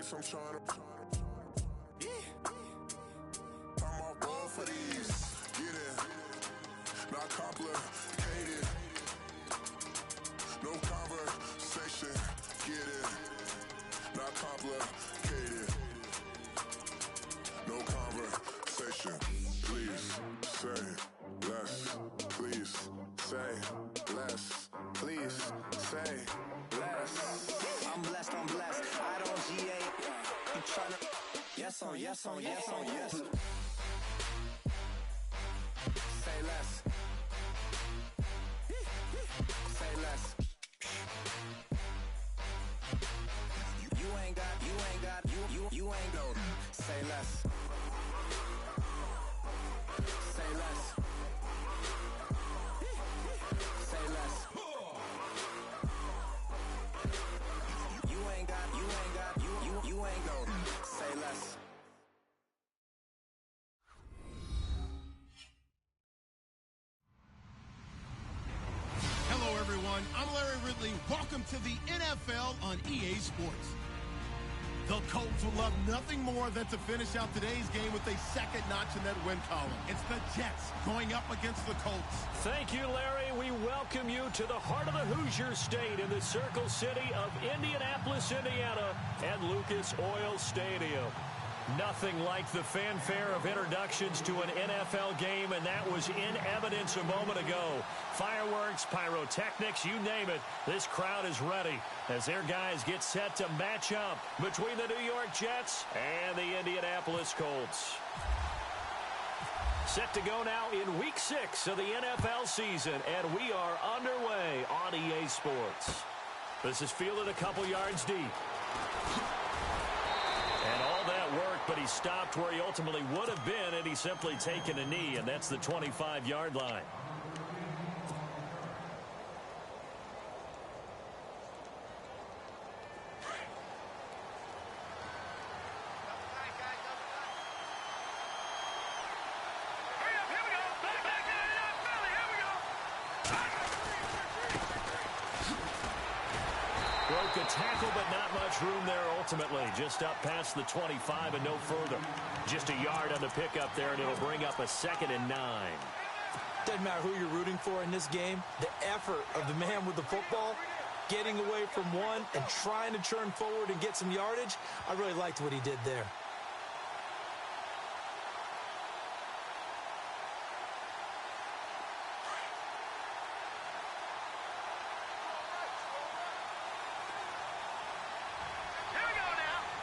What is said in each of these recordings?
I'm trying to, I'm off ball for these. Get it, not complicated. No conversation. Get it, not complicated. No conversation. Please say less. Please say less. Please say less. I'm blessed, I'm blessed. I don't GA. You tryna. Yes on, yes on, yes on, yes. Say less. Say less. You ain't got, you ain't got, you ain't go. Say less. Say less. Say less. You ain't got, you ain't got, you ain't go. Say less. Hello, everyone. I'm Larry Ridley. Welcome to the NFL on EA Sports. The Colts will love nothing more than to finish out today's game with a second notch in that win column. It's the Jets going up against the Colts. Thank you, Larry. We welcome you to the heart of the Hoosier State in the Circle City of Indianapolis, Indiana, at Lucas Oil Stadium. Nothing like the fanfare of introductions to an NFL game, and that was in evidence a moment ago. Fireworks, pyrotechnics, you name it, this crowd is ready as their guys get set to match up between the New York Jets and the Indianapolis Colts. Set to go now in Week 6 of the NFL season, and we are underway on EA Sports. This is fielded a couple yards deep. And all that worked, but he stopped where he ultimately would have been had he simply taken a knee, and that's the 25-yard line. Broke a tackle, but not much room there ultimately. Just up past the 25 and no further. Just a yard on the pickup there, and it'll bring up a 2nd and 9. Doesn't matter who you're rooting for in this game. The effort of the man with the football, getting away from one and trying to turn forward and get some yardage, I really liked what he did there.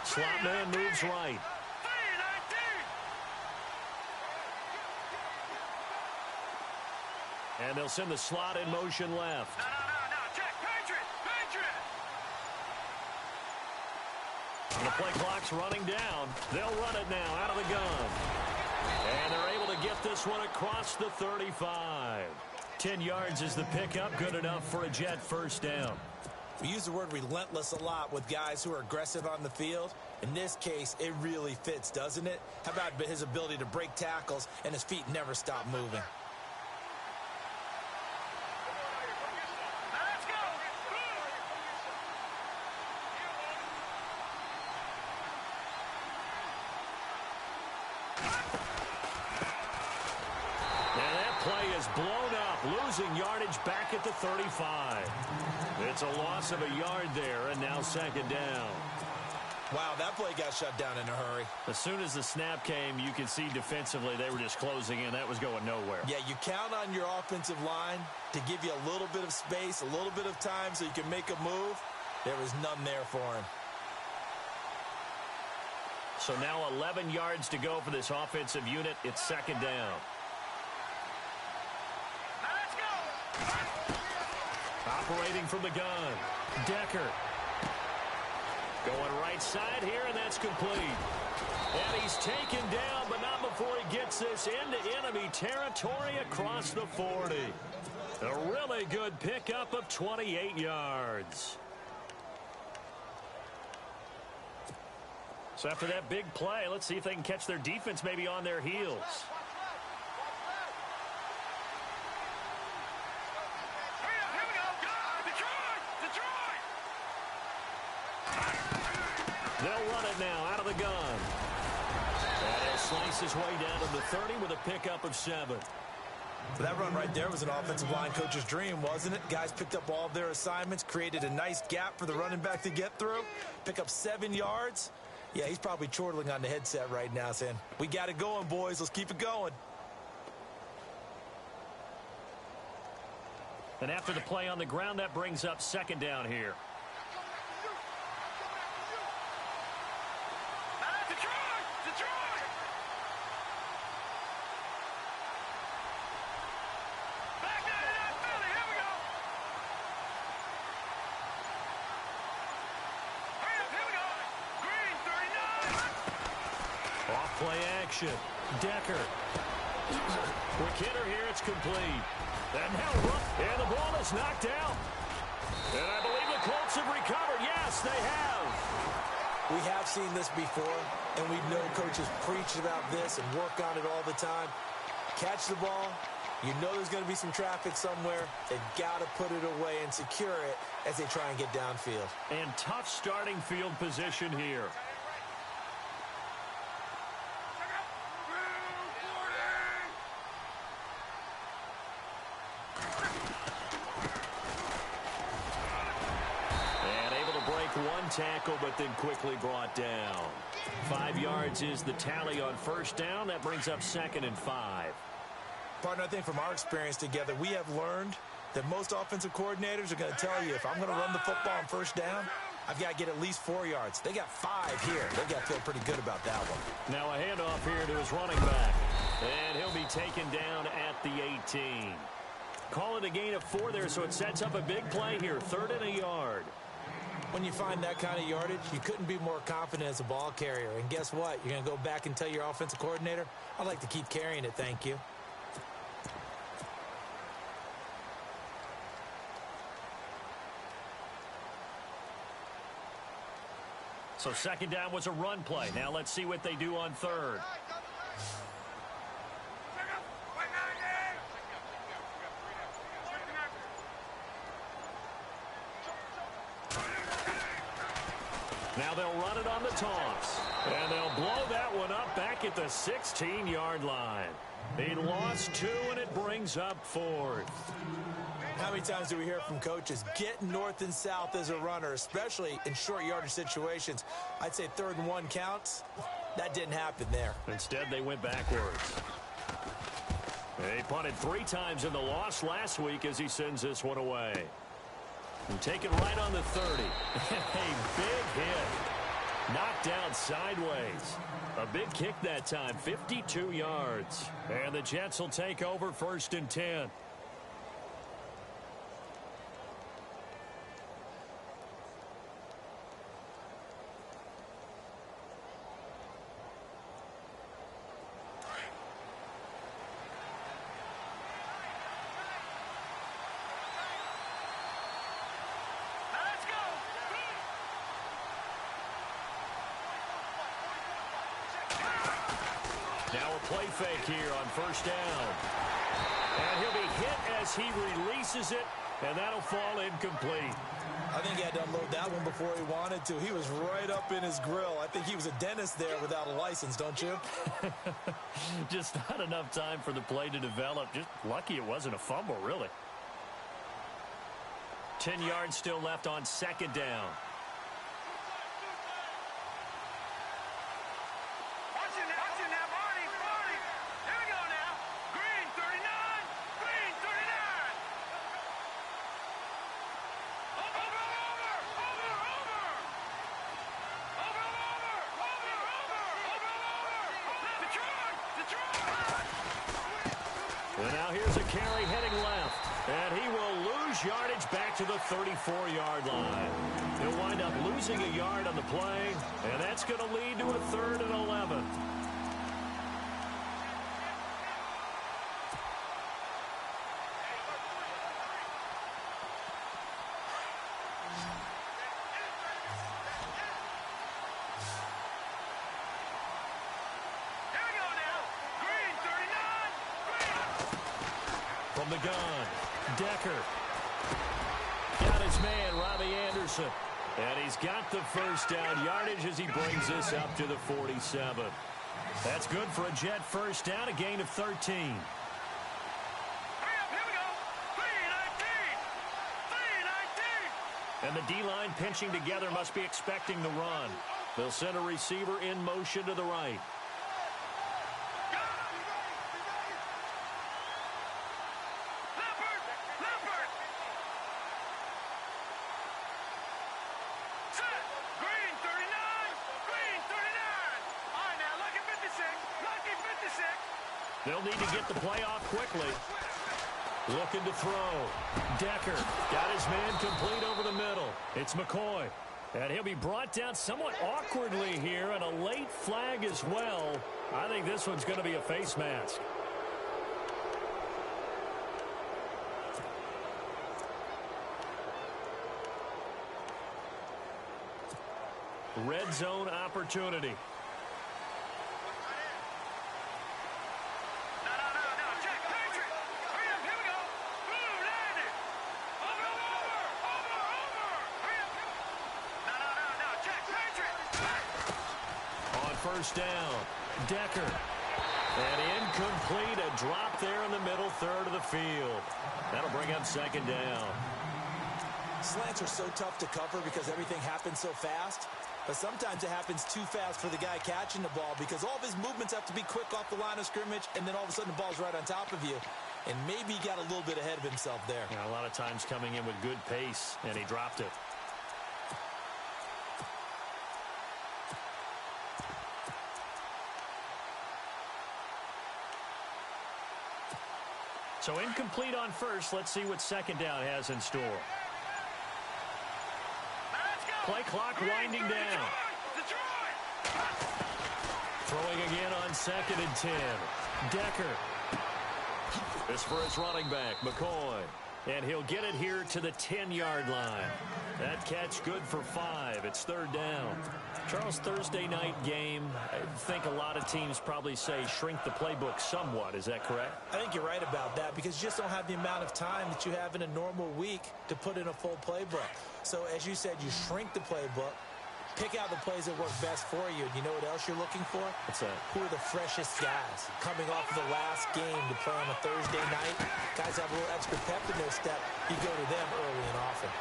Slot man moves right. And they'll send the slot in motion left. No, check, Patriot! And the play clock's running down. They'll run it now out of the gun. And they're able to get this one across the 35. 10 yards is the pickup, good enough for a Jet first down. We use the word relentless a lot with guys who are aggressive on the field. In this case, it really fits, doesn't it? How about his ability to break tackles and his feet never stop moving? Let's go! And that play is blown up, losing yardage back at the 35. It's a loss of a yard there, and now 2nd down. Wow, that play got shut down in a hurry. As soon as the snap came, you could see defensively they were just closing in. That was going nowhere. Yeah, you count on your offensive line to give you a little bit of space, a little bit of time so you can make a move. There was none there for him. So now 11 yards to go for this offensive unit. It's 2nd down. Let's go! Operating from the gun, Decker. Going right side here, and that's complete. And he's taken down, but not before he gets this into enemy territory across the 40. A really good pickup of 28 yards. So after that big play, let's see if they can catch their defense maybe on their heels. They'll run it now out of the gun. And he'll slice his way down to the 30 with a pickup of 7. That run right there was an offensive line coach's dream, wasn't it? Guys picked up all of their assignments, created a nice gap for the running back to get through, pick up 7 yards. Yeah, he's probably chortling on the headset right now saying, we got it going, boys. Let's keep it going. And after the play on the ground, that brings up 2nd down here. Detroit! Back down to that Philly. Here we go. Hurry up, here we go. Green, 39. Off play action. Decker. Quick hitter here. It's complete. And now and the ball is knocked out. And I believe the Colts have recovered. Yes, they have. We have seen this before, and we know coaches preach about this and work on it all the time. Catch the ball. You know there's going to be some traffic somewhere. They've got to put it away and secure it as they try and get downfield. And tough starting field position here. One tackle, but then quickly brought down. 5 yards is the tally on 1st down. That brings up 2nd and 5. Partner, I think from our experience together, we have learned that most offensive coordinators are going to tell you, if I'm going to run the football on 1st down, I've got to get at least 4 yards. They got 5 here. They've got to feel pretty good about that one. Now a handoff here to his running back. And he'll be taken down at the 18. Call it a gain of 4 there, so it sets up a big play here. 3rd and a yard. When you find that kind of yardage, you couldn't be more confident as a ball carrier. And guess what? You're going to go back and tell your offensive coordinator, I'd like to keep carrying it, thank you. So 2nd down was a run play. Now let's see what they do on 3rd. Now they'll run it on the toss. And they'll blow that one up back at the 16-yard line. They lost 2, and it brings up 4th. How many times do we hear from coaches, get north and south as a runner, especially in short yardage situations? I'd say 3rd and 1 counts. That didn't happen there. Instead, they went backwards. They punted 3 times in the loss last week as he sends this one away. And take it right on the 30. A big hit. Knocked down sideways. A big kick that time, 52 yards. And the Jets will take over 1st and 10. Now a play fake here on 1st down. And he'll be hit as he releases it, and that'll fall incomplete. I think he had to unload that one before he wanted to. He was right up in his grill. I think he was a dentist there without a license, don't you? Just not enough time for the play to develop. Just lucky it wasn't a fumble, really. 10 yards still left on 2nd down. And now here's a carry heading left. And he will lose yardage back to the 34-yard line. He'll wind up losing a yard on the play, and that's going to lead to a 3rd and 11. From the gun, Decker. Got his man, Robbie Anderson. And he's got the first down yardage as he brings this up to the 47. That's good for a Jet first down, a gain of 13. Hurry up, here we go. 3-19. 3-19. And the D-line pinching together must be expecting the run. They'll send a receiver in motion to the right. They'll need to get the play off quickly. Looking to throw. Decker got his man complete over the middle. It's McCoy. And he'll be brought down somewhat awkwardly here, and a late flag as well. I think this one's going to be a face mask. Red zone opportunity. First down. Decker. And incomplete. A drop there in the middle third of the field. That'll bring up second down. Slants are so tough to cover because everything happens so fast. But sometimes it happens too fast for the guy catching the ball because all of his movements have to be quick off the line of scrimmage, and then all of a sudden the ball's right on top of you. And maybe he got a little bit ahead of himself there. Yeah, a lot of times coming in with good pace, and he dropped it. So incomplete on first. Let's see what second down has in store. Play clock winding down. Throwing again on 2nd and 10. Decker. This for his running back, McCoy. And he'll get it here to the 10-yard line. That catch good for 5. It's third down. Charles, Thursday night game, I think a lot of teams probably say shrink the playbook somewhat. Is that correct? I think you're right about that because you just don't have the amount of time that you have in a normal week to put in a full playbook. So as you said, you shrink the playbook, pick out the plays that work best for you. And you know what else you're looking for? What's that? Who are the freshest guys coming off of the last game to play on a Thursday night? Guys have a little extra pep in their step. You go to them early and often.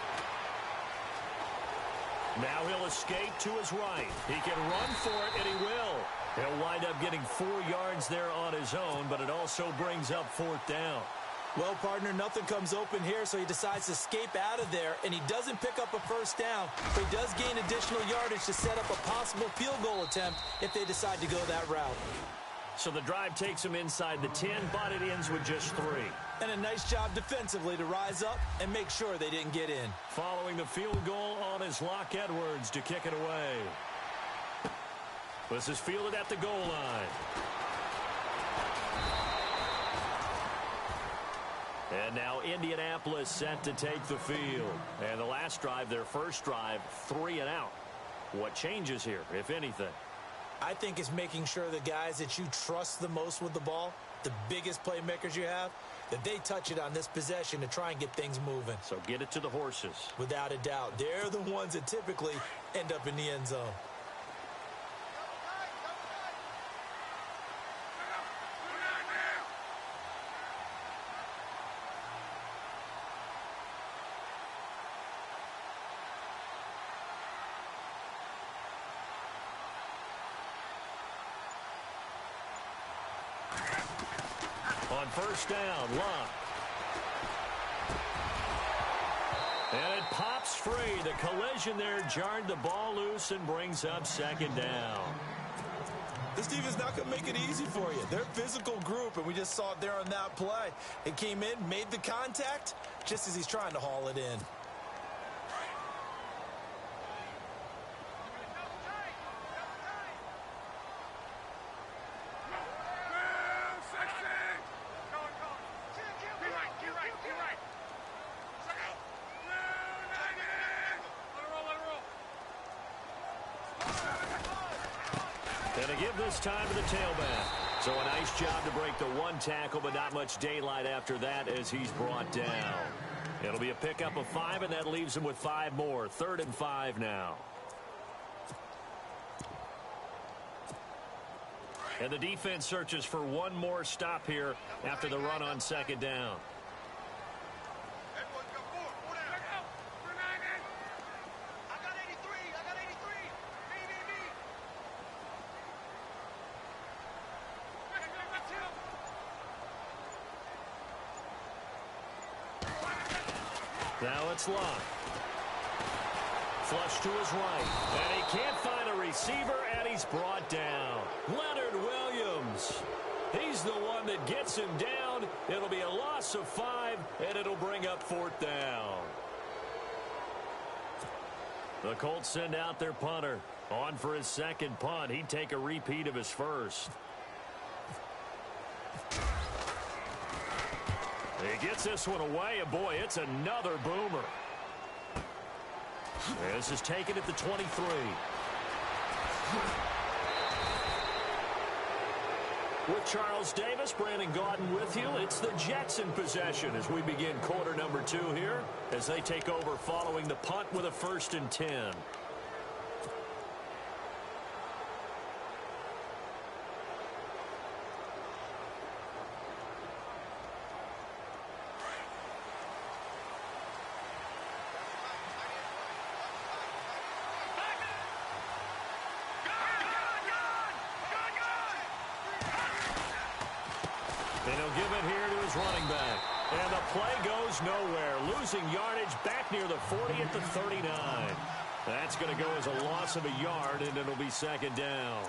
Now he'll escape to his right. He can run for it, and he will. He'll wind up getting 4 yards there on his own, but it also brings up 4th down. Well, partner, nothing comes open here, so he decides to escape out of there, and he doesn't pick up a first down, but he does gain additional yardage to set up a possible field goal attempt if they decide to go that route. So the drive takes him inside the 10, but it ends with just 3. And a nice job defensively to rise up and make sure they didn't get in. Following the field goal on his Locke Edwards to kick it away. This is fielded at the goal line. And now Indianapolis set to take the field. And the last drive, their first drive, 3 and out. What changes here, if anything? I think it's making sure the guys that you trust the most with the ball, the biggest playmakers you have, that they touch it on this possession to try and get things moving. So get it to the horses. Without a doubt. They're the ones that typically end up in the end zone. On first down, Locke. And it pops free. The collision there jarred the ball loose and brings up second down. This defense not going to make it easy for you. They're a physical group, and we just saw it there on that play. It came in, made the contact, just as he's trying to haul it in. And to give this time to the tailback. So a nice job to break the one tackle, but not much daylight after that as he's brought down. It'll be a pickup of 5, and that leaves him with 5 more. 3rd and 5 now. And the defense searches for one more stop here after the run on 2nd down. Now it's locked. Flush to his right. And he can't find a receiver, and he's brought down. Leonard Williams. He's the one that gets him down. It'll be a loss of 5, and it'll bring up 4th down. The Colts send out their punter. On for his 2nd punt. He'd take a repeat of his 1st. He gets this one away, and boy, it's another boomer. This is taken at the 23. With Charles Davis, Brandon Gaudin with you. It's the Jets in possession as we begin quarter number 2 here, as they take over following the punt with a 1st and 10. And he'll give it here to his running back. And the play goes nowhere. Losing yardage back near the 40 at the 39. That's going to go as a loss of a yard, and it'll be 2nd down.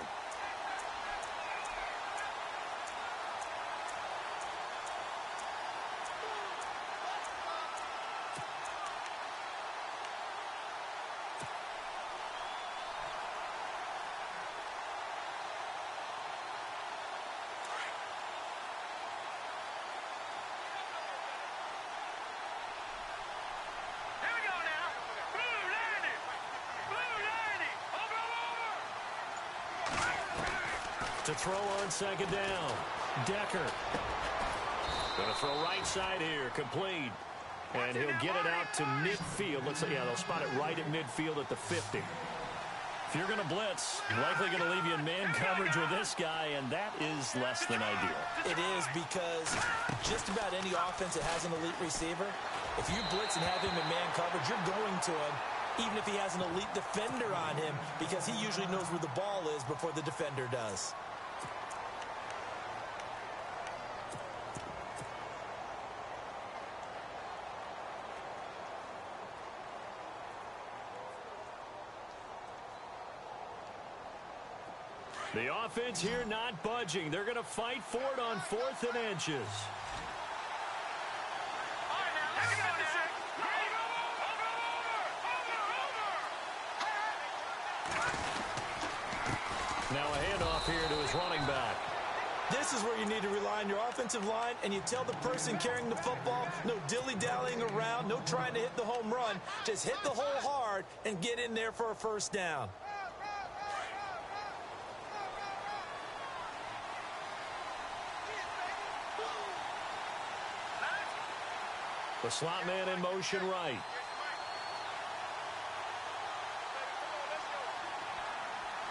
To throw on 2nd down. Decker. Going to throw right side here. Complete. And he'll get it out to midfield. Looks like, yeah, they'll spot it right at midfield at the 50. If you're going to blitz, likely going to leave you in man coverage with this guy, and that is less than ideal. It is, because just about any offense that has an elite receiver, if you blitz and have him in man coverage, you're going to him, even if he has an elite defender on him, because he usually knows where the ball is before the defender does. The offense here not budging. They're going to fight for it on 4th and inches. Now a handoff here to his running back. This is where you need to rely on your offensive line, and you tell the person carrying the football, no dilly-dallying around, no trying to hit the home run. Just hit the hole hard and get in there for a 1st down. The slot man in motion right.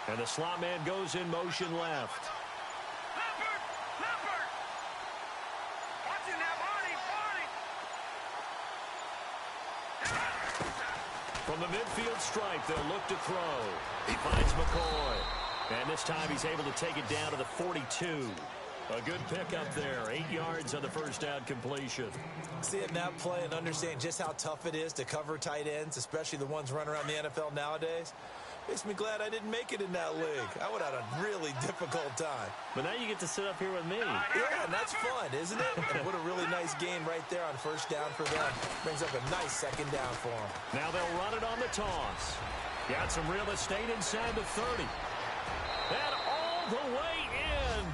And the slot man goes in motion left. From the midfield stripe, they'll look to throw. He finds McCoy. And this time he's able to take it down to the 42. A good pickup there. 8 yards on the 1st down completion. Seeing that play and understand just how tough it is to cover tight ends, especially the ones running around the NFL nowadays, makes me glad I didn't make it in that league. I would have had a really difficult time. But now you get to sit up here with me. Yeah, and that's fun, isn't it? And what a really nice game right there on 1st down for them. Brings up a nice 2nd down for them. Now they'll run it on the toss. Got some real estate inside the 30. And all the way in.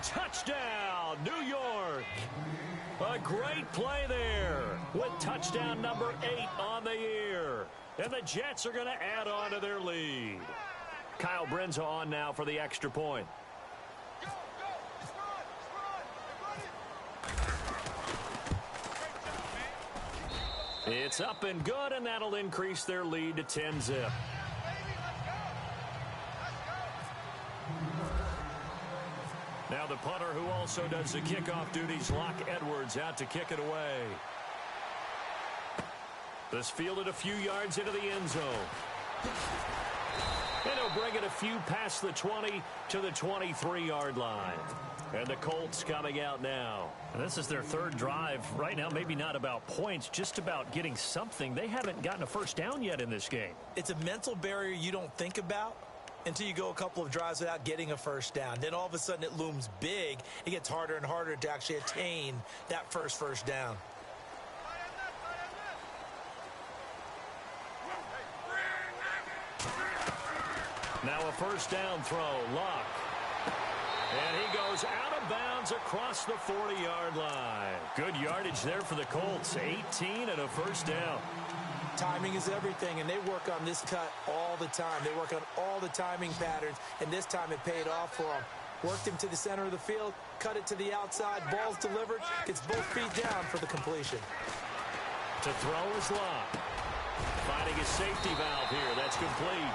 Touchdown, New York. A great play there with touchdown number 8 on the year. And the Jets are going to add on to their lead. Kyle Brenza on now for the extra point. It's up and good, and that'll increase their lead to 10-zip. Now the punter, who also does the kickoff duties, Locke Edwards, out to kick it away. This fielded a few yards into the end zone. And he'll bring it a few past the 20 to the 23-yard line. And the Colts coming out now. And this is their third drive. Right now, maybe not about points, just about getting something. They haven't gotten a first down yet in this game. It's a mental barrier you don't think about until you go a couple of drives without getting a first down. Then all of a sudden it looms big. It gets harder and harder to actually attain that first down. Now a first down throw, Locke. And he goes out of bounds across the 40-yard line. Good yardage there for the Colts. 18 and a first down. Timing is everything, and they work on this cut all the time. They work on all the timing patterns, and this time it paid off for them. Worked him to the center of the field, cut it to the outside, ball's delivered, gets both feet down for the completion. To throw is Locke. Finding his safety valve here. That's complete.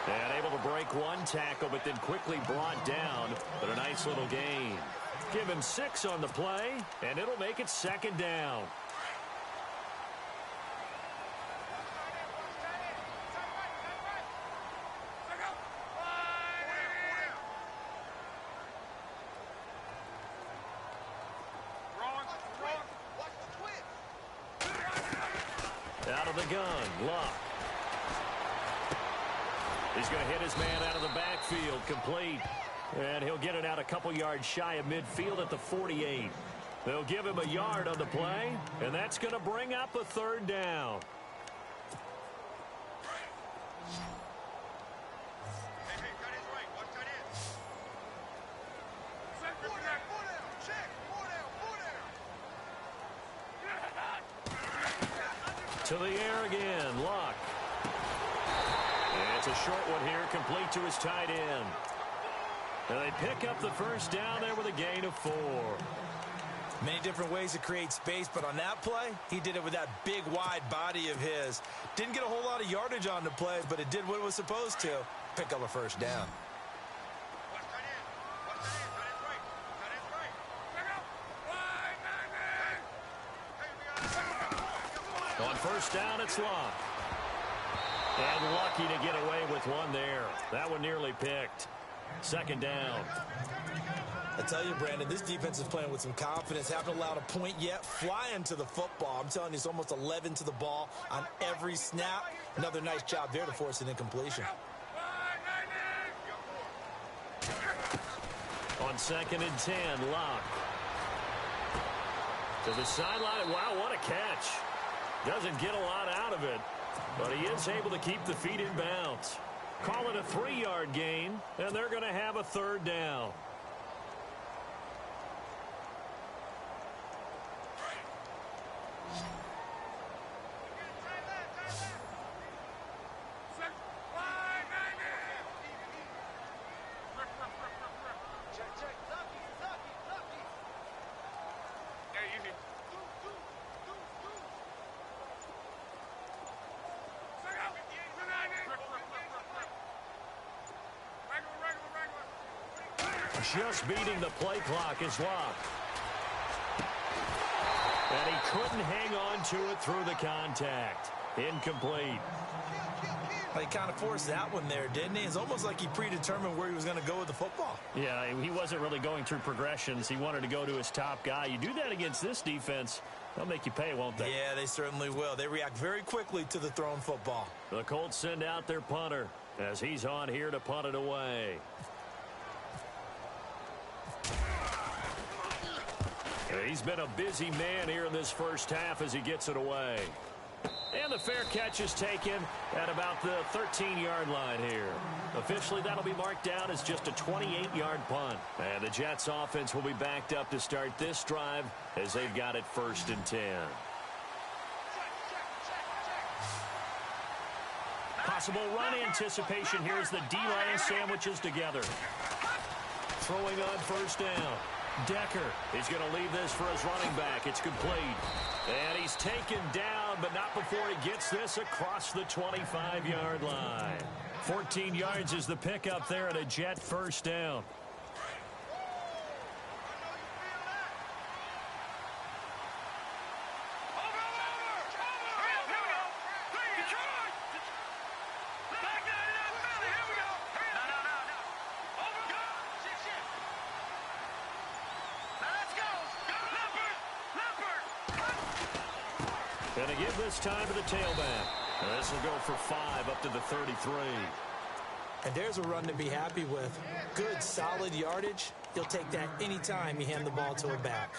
And able to break one tackle, but then quickly brought down. But a nice little gain. Give him 6 on the play, and it'll make it second down. Out of the gun, Locke. He's going to hit his man out of the backfield, complete. And he'll get it out a couple yards shy of midfield at the 48. They'll give him a yard on the play, and that's going to bring up a third down. To the air again, Locke. And it's a short one here, complete to his tight end. And they pick up the first down there with a gain of 4. Many different ways to create space, but on that play, he did it with that big, wide body of his. Didn't get a whole lot of yardage on the play, but it did what it was supposed to. Pick up a first down. On first down, it's Locke. And lucky to get away with one there. That one nearly picked. Second down. I tell you, Brandon, this defense is playing with some confidence. Haven't allowed a point yet. Flying to the football. I'm telling you, it's almost 11 to the ball on every snap. Another nice job there to force an incompletion. On 2nd and 10, Locke. To the sideline. Wow, what a catch. Doesn't get a lot out of it, but he is able to keep the feet in bounds. Call it a 3-yard gain, and they're going to have a third down. Just beating the play clock is Locke. And he couldn't hang on to it through the contact. Incomplete. He kind of forced that one there, didn't he? It's almost like he predetermined where he was going to go with the football. Yeah, he wasn't really going through progressions. He wanted to go to his top guy. You do that against this defense, they'll make you pay, won't they? Yeah, they certainly will. They react very quickly to the thrown football. The Colts send out their punter as he's on here to punt it away. He's been a busy man here in this first half as he gets it away. And the fair catch is taken at about the 13-yard line here. Officially, that'll be marked down as just a 28-yard punt. And the Jets offense will be backed up to start this drive as they've got it 1st and 10. Possible run anticipation here as the D-line sandwiches together. Throwing on first down. Decker, he's going to leave this for his running back. It's complete. And he's taken down, but not before he gets this across the 25-yard line. 14 yards is the pickup there at a Jet first down. Going to give this time to the tailback. And this will go for 5 up to the 33. And there's a run to be happy with. Good, solid yardage. You'll take that anytime you hand the ball to a back.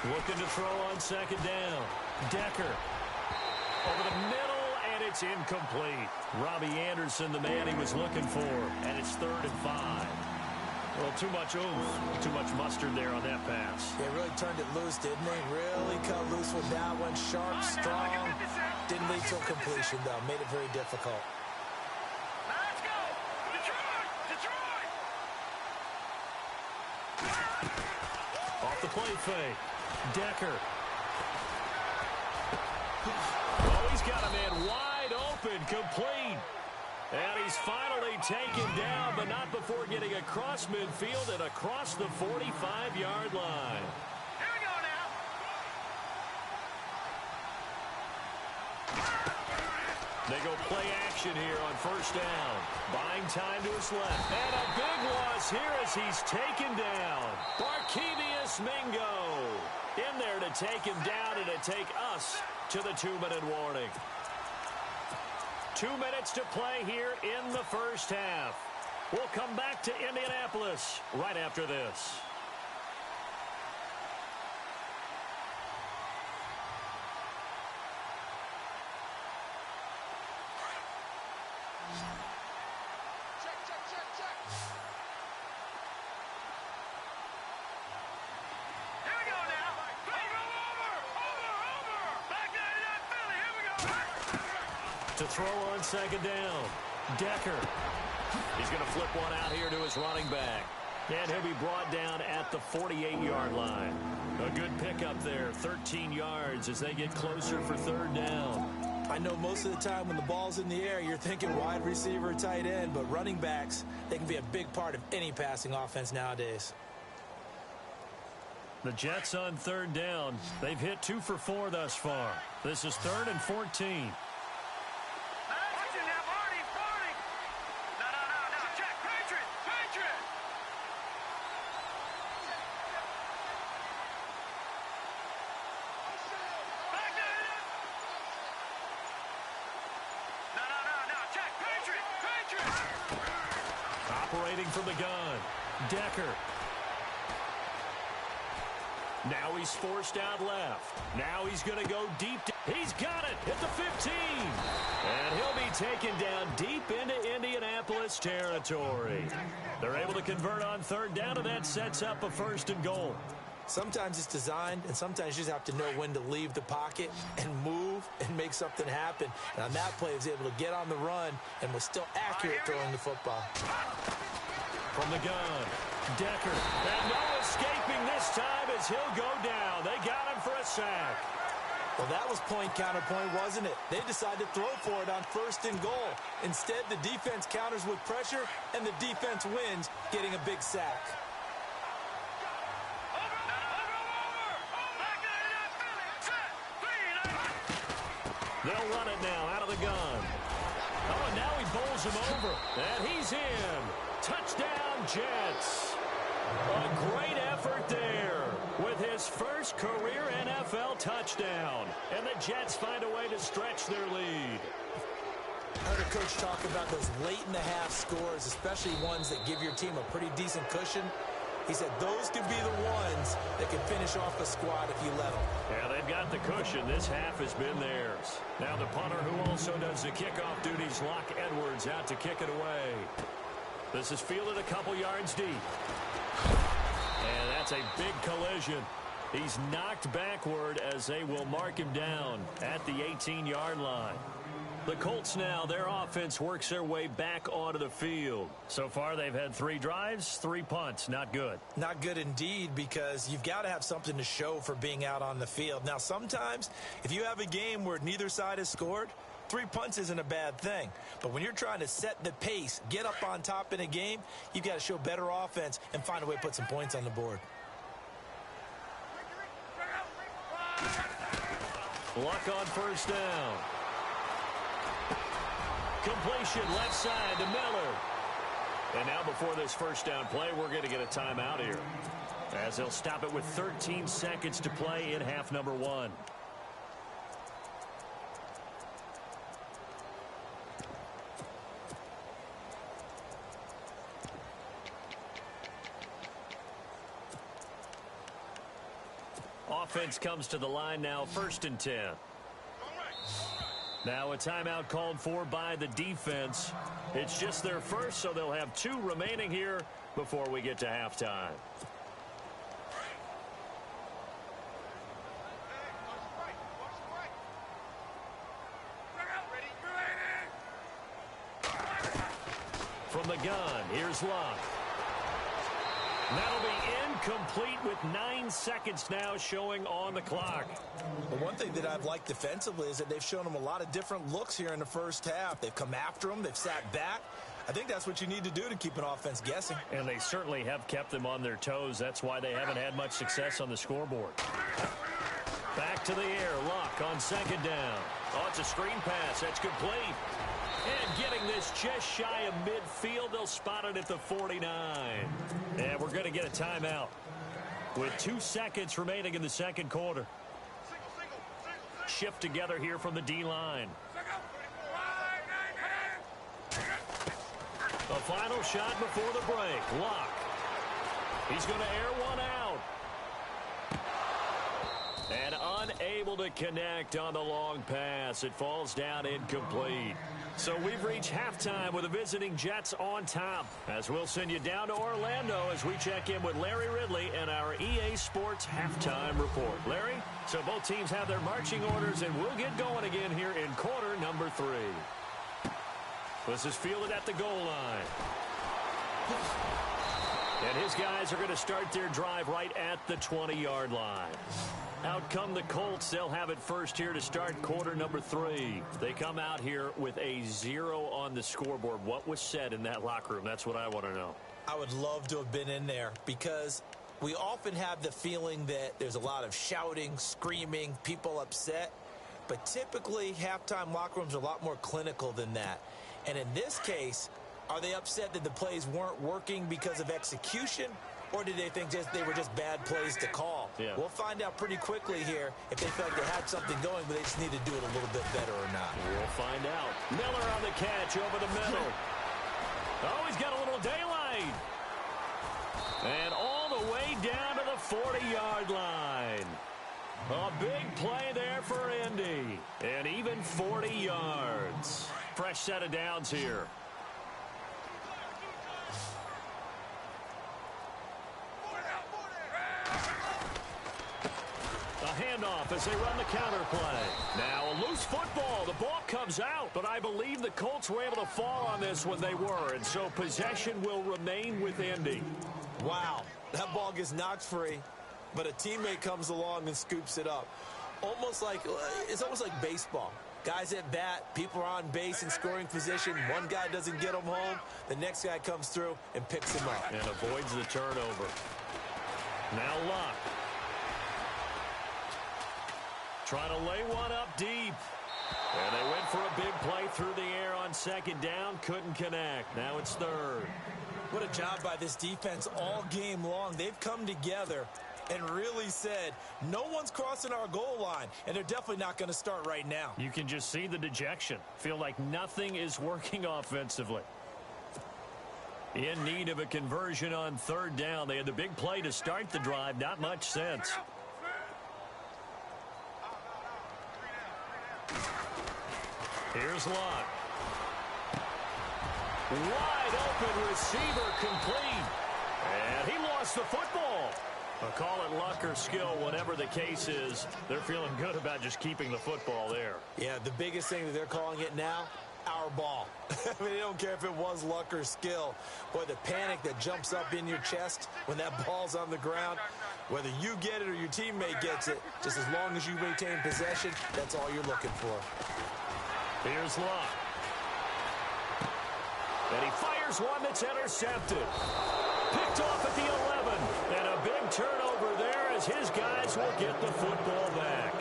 Looking to throw on second down. Decker over the middle, and it's incomplete. Robbie Anderson, the man he was looking for, and it's 3rd and 5. Well, too much oomph, too much mustard there on that pass. They really turned it loose, didn't they? Really cut loose with that one. Sharp, strong. Didn't lead to a completion, though. Made it very difficult. Let's go! Detroit! Off the play fake. Decker. Oh, he's got a man wide open, complete. And he's finally taken down, but not before getting across midfield and across the 45-yard line. Here we go now. They go play action here on first down. Buying time to his left. And a big loss here as he's taken down. Barkevius Mingo in there to take him down and to take us to the 2-minute warning. 2 minutes to play here in the first half. We'll come back to Indianapolis right after this. To throw on second down. Decker. He's going to flip one out here to his running back. And he'll be brought down at the 48-yard line. A good pickup there, 13 yards as they get closer for 3rd down. I know most of the time when the ball's in the air, you're thinking wide receiver, tight end, but running backs, they can be a big part of any passing offense nowadays. The Jets on 3rd down. They've hit 2 for 4 thus far. This is 3rd and 14. Operating from the gun. Decker. Now he's forced out left. Now he's going to go deep. He's got it at the 15. And he'll be taken down deep into Indianapolis territory. They're able to convert on 3rd down, and that sets up a 1st and goal. Sometimes it's designed, and sometimes you just have to know when to leave the pocket and move and make something happen. And on that play, he was able to get on the run and was still accurate throwing the football. From the gun, Decker. And no escaping this time as he'll go down. They got him for a sack. Well, that was point counterpoint, wasn't it? They decided to throw for it on 1st and goal. Instead, the defense counters with pressure, and the defense wins, getting a big sack. They'll run it now out of the gun. Oh, and now he bowls him over. And he's in. Touchdown, Jets. A great effort there with his first career NFL touchdown. And the Jets find a way to stretch their lead. I heard a coach talk about those late-in-the-half scores, especially ones that give your team a pretty decent cushion. He said those could be the ones that can finish off a squad if you let them. Yeah, they've got the cushion. This half has been theirs. Now the punter who also does the kickoff duties, Locke Edwards, out to kick it away. This is fielded a couple yards deep. And that's a big collision. He's knocked backward as they will mark him down at the 18-yard line. The Colts now, their offense works their way back onto the field. So far, they've had 3 drives, 3 punts. Not good. Not good indeed, because you've got to have something to show for being out on the field. Now, sometimes, if you have a game where neither side has scored, 3 punts isn't a bad thing. But when you're trying to set the pace, get up on top in a game, you've got to show better offense and find a way to put some points on the board. Luck on first down. Completion left side to Miller. And now before this first down play, we're going to get a timeout here, as they'll stop it with 13 seconds to play in half number 1. Offense comes to the line now, 1st and 10. Now a timeout called for by the defense. It's just their first, so they'll have 2 remaining here before we get to halftime. From the gun, here's Locke. That'll be incomplete with 9 seconds now showing on the clock. Well, one thing that I've liked defensively is that they've shown them a lot of different looks here in the first half. They've come after them. They've sat back. I think that's what you need to do to keep an offense guessing. And they certainly have kept them on their toes. That's why they haven't had much success on the scoreboard. Back to the air. Locke on 2nd down. Oh, it's a screen pass. That's complete. And getting this just shy of midfield, they'll spot it at the 49. And we're going to get a timeout with 2 seconds remaining in the second quarter. Shift together here from the D-line. The final shot before the break. Locke. He's going to air one out. And unable to connect on the long pass. It falls down incomplete. So we've reached halftime with the visiting Jets on top, as we'll send you down to Orlando as we check in with Larry Ridley and our EA Sports halftime report. Larry, so both teams have their marching orders, and we'll get going again here in quarter number 3. This is fielded at the goal line. And his guys are going to start their drive right at the 20-yard line. Out come the Colts. They'll have it first here to start quarter number 3. They come out here with a 0 on the scoreboard. What was said in that locker room? That's what I want to know. I would love to have been in there, because we often have the feeling that there's a lot of shouting, screaming, people upset. But typically, halftime locker rooms are a lot more clinical than that. And in this case, are they upset that the plays weren't working because of execution? Or did they think they were just bad plays to call? Yeah. We'll find out pretty quickly here if they felt like they had something going, but they just need to do it a little bit better or not. We'll find out. Miller on the catch over the middle. Oh, he's got a little daylight. And all the way down to the 40-yard line. A big play there for Indy. And even 40 yards. Fresh set of downs here. Handoff as they run the counter play. Now a loose football. The ball comes out, but I believe the Colts were able to fall on this when they were, and so possession will remain with Indy. Wow, that ball gets knocked free, but a teammate comes along and scoops it up. It's almost like baseball. Guys at bat, people are on base in scoring position. One guy doesn't get them home. The next guy comes through and picks him up. And avoids the turnover. Now Locke. Trying to lay one up deep. And they went for a big play through the air on 2nd down. Couldn't connect. Now it's 3rd. What a job by this defense all game long. They've come together and really said, no one's crossing our goal line, and they're definitely not going to start right now. You can just see the dejection. Feel like nothing is working offensively. In need of a conversion on third down. They had the big play to start the drive. Not much sense. Here's Lott. Wide open receiver complete. And he lost the football. Call it luck or skill, whatever the case is. They're feeling good about just keeping the football there. Yeah, the biggest thing that they're calling it now, our ball. I mean, they don't care if it was luck or skill. Boy, the panic that jumps up in your chest when that ball's on the ground, whether you get it or your teammate gets it, just as long as you maintain possession, that's all you're looking for. Here's Lott. And he fires one that's intercepted. Picked off at the 11. And a big turnover there as his guys will get the football back.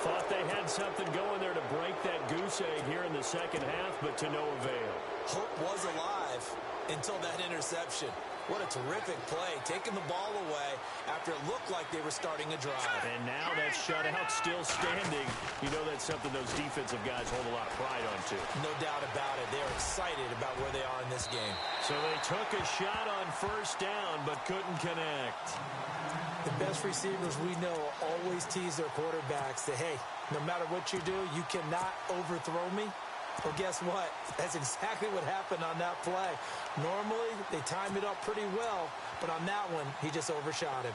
Thought they had something going there to break that goose egg here in the second half, but to no avail. Hope was alive until that interception. What a terrific play, taking the ball away after it looked like they were starting a drive. And now that shutout still standing. You know that's something those defensive guys hold a lot of pride on, too. No doubt about it. They're excited about where they are in this game. So they took a shot on first down, but couldn't connect. The best receivers we know always tease their quarterbacks that, hey, no matter what you do, you cannot overthrow me. Well, guess what? That's exactly what happened on that play. Normally, they time it up pretty well, but on that one, he just overshot him.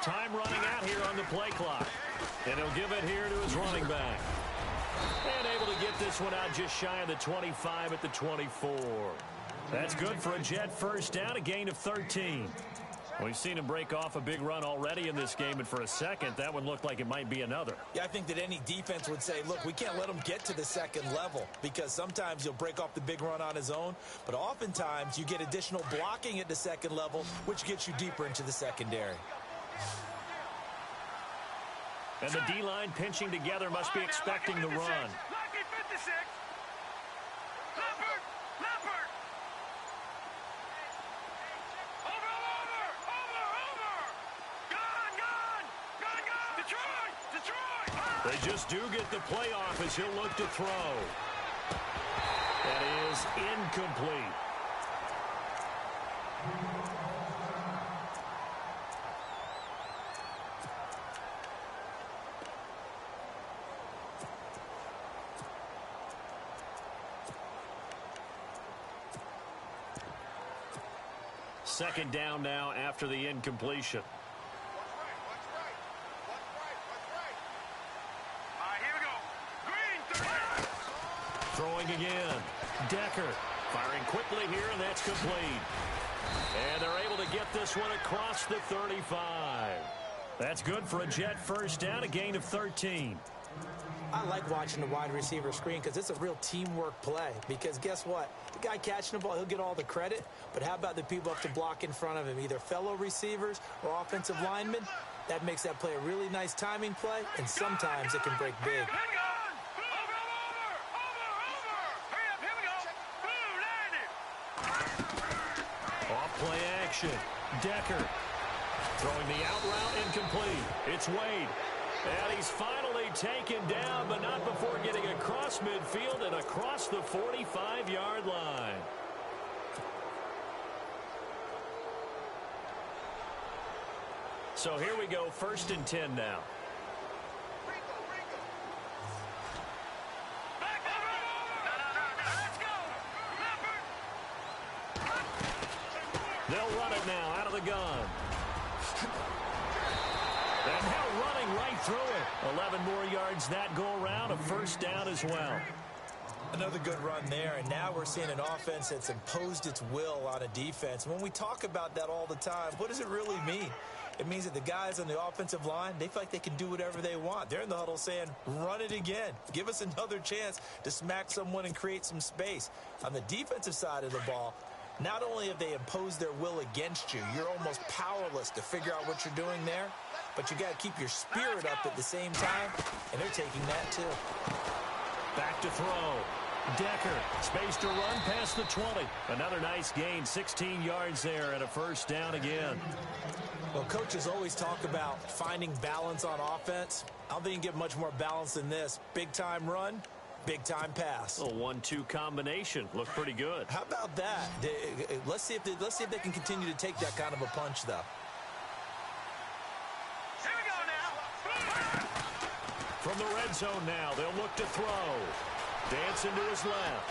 Time running out here on the play clock. And he'll give it here to his running back. And able to get this one out just shy of the 25 at the 24. That's good for a Jet first down, a gain of 13. We've seen him break off a big run already in this game, and for a second, that one looked like it might be another. Yeah, I think that any defense would say, look, we can't let him get to the second level because sometimes he'll break off the big run on his own, but oftentimes you get additional blocking at the second level, which gets you deeper into the secondary. And the D-line pinching together must be expecting the run. They just do get the play off as he'll look to throw. That is incomplete. Second down now after the incompletion. Throwing again. Decker firing quickly here, and that's complete. And they're able to get this one across the 35. That's good for a Jet first down, a gain of 13. I like watching the wide receiver screen because it's a real teamwork play. Because guess what? The guy catching the ball, he'll get all the credit. But how about the people up to block in front of him, either fellow receivers or offensive linemen? That makes that play a really nice timing play, and sometimes it can break big. Off-play action. Decker throwing the out route incomplete. It's Wade. And he's finally taken down, but not before getting across midfield and across the 45-yard line. So here we go, 1st and 10 now. They'll run it now out of the gun. And now running right through it. 11 more yards that go around, a first down as well. Another good run there, and now we're seeing an offense that's imposed its will on a defense. When we talk about that all the time, what does it really mean? It means that the guys on the offensive line, they feel like they can do whatever they want. They're in the huddle saying, run it again. Give us another chance to smack someone and create some space. On the defensive side of the ball, not only have they imposed their will against you, you're almost powerless to figure out what you're doing there, but you got to keep your spirit up at the same time, and they're taking that too. Back to throw. Decker, space to run past the 20. Another nice gain, 16 yards there and a first down again. Well, coaches always talk about finding balance on offense. I don't think you can get much more balance than this. Big-time run, big-time pass. A 1-2 combination. Looked pretty good. How about that? Let's see if they can continue to take that kind of a punch, though. Here we go now. From the red zone now, they'll look to throw. Dancing to his left.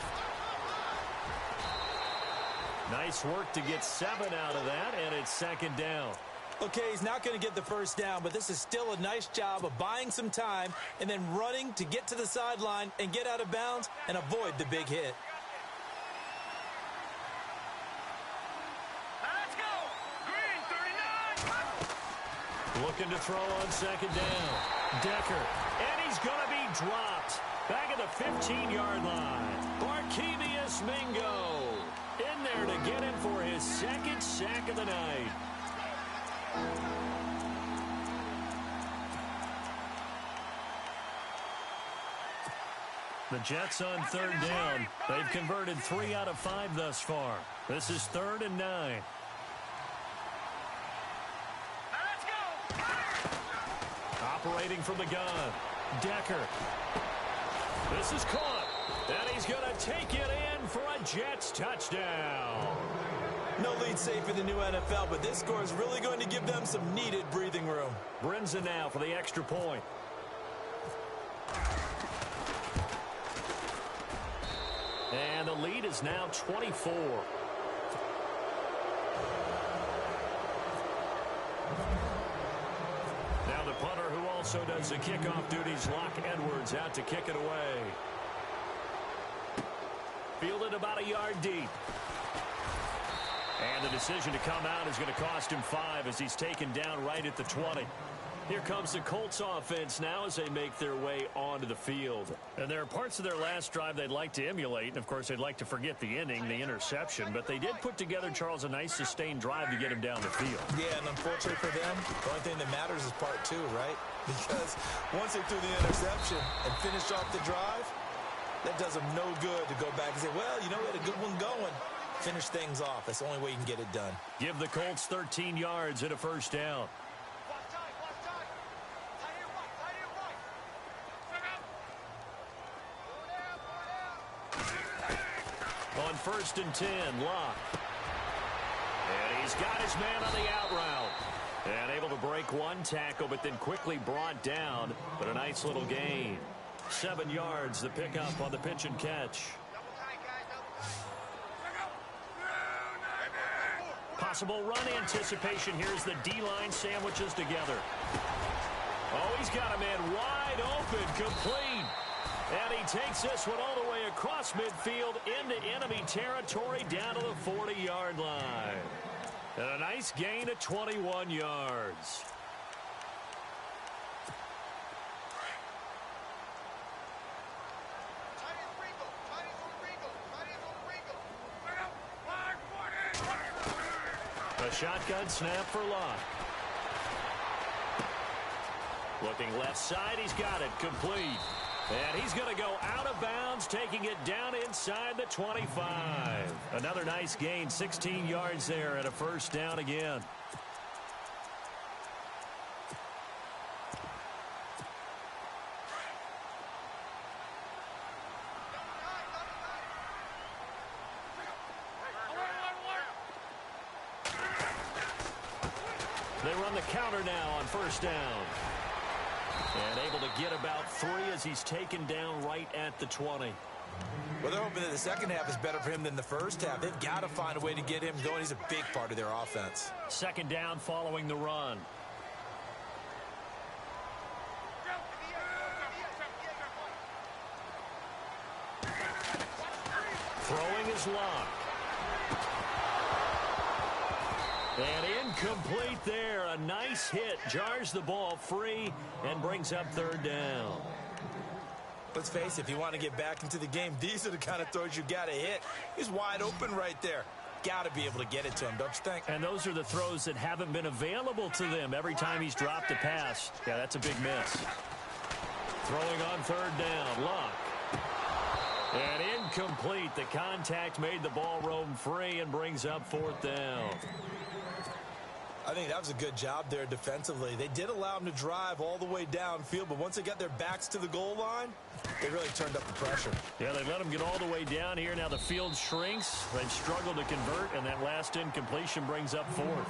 Nice work to get 7 out of that, and it's second down. Okay, he's not going to get the first down, but this is still a nice job of buying some time and then running to get to the sideline and get out of bounds and avoid the big hit. Let's go. Green 39. Looking to throw on second down. Decker, and he's going to be dropped. Back at the 15-yard line. Barkevius Mingo in there to get him for his second sack of the night. The Jets on third down. They've converted 3 out of 5 thus far. This is 3rd and 9. Let's go. Operating from the gun. Decker. This is caught. And he's going to take it in for a Jets touchdown. No lead safe in the new NFL, but this score is really going to give them some needed breathing room. Brinza now for the extra point. And the lead is now 24. Now the punter who also does the kickoff duties, Locke Edwards, out to kick it away. Fielded about a yard deep. And the decision to come out is going to cost him 5 as he's taken down right at the 20. Here comes the Colts offense now as they make their way onto the field. And there are parts of their last drive they'd like to emulate. And, of course, they'd like to forget the inning, the interception. But they did put together, Charles, a nice sustained drive to get him down the field. Yeah, and unfortunately for them, the only thing that matters is part 2, right? Because once they threw the interception and finished off the drive, that does them no good to go back and say, well, you know, we had a good one going. Finish things off. That's the only way you can get it done. Give the Colts 13 yards and a first down. On 1st and 10, Locke. And he's got his man on the out route. And able to break one tackle, but then quickly brought down. But a nice little gain. 7 yards, the pickup on the pitch and catch. Possible run anticipation. Here's the D-line sandwiches together. Oh, he's got a man wide open, complete. And he takes this one all the way across midfield into enemy territory down to the 40-yard line. And a nice gain of 21 yards. A shotgun snap for Locke. Looking left side, he's got it complete. And he's going to go out of bounds, taking it down inside the 25. Another nice gain, 16 yards there, and a first down again. They run the counter now on first down. And able to get about 3 as he's taken down right at the 20. Well, they're hoping that the second half is better for him than the first half. They've got to find a way to get him going. He's a big part of their offense. Second down following the run. Throwing is Locke. And incomplete there. A nice hit. Jars the ball free and brings up third down. Let's face it, if you want to get back into the game, these are the kind of throws you got to hit. He's wide open right there. Got to be able to get it to him, don't you think? And those are the throws that haven't been available to them every time he's dropped a pass. Yeah, that's a big miss. Throwing on third down, Locke. And incomplete. The contact made the ball roam free and brings up 4th down. I think that was a good job there defensively. They did allow them to drive all the way downfield, but once they got their backs to the goal line, they really turned up the pressure. Yeah, they let them get all the way down here. Now the field shrinks. They've struggled to convert, and that last incompletion brings up 4th.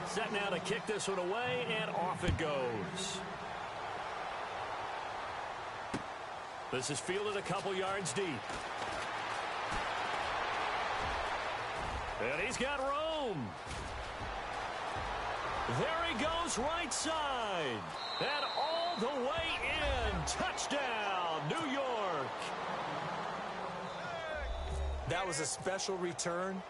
Set now to kick this one away, and off it goes. This is fielded a couple yards deep. And he's got room. There he goes right side. And all the way in. Touchdown, New York. That was a special return,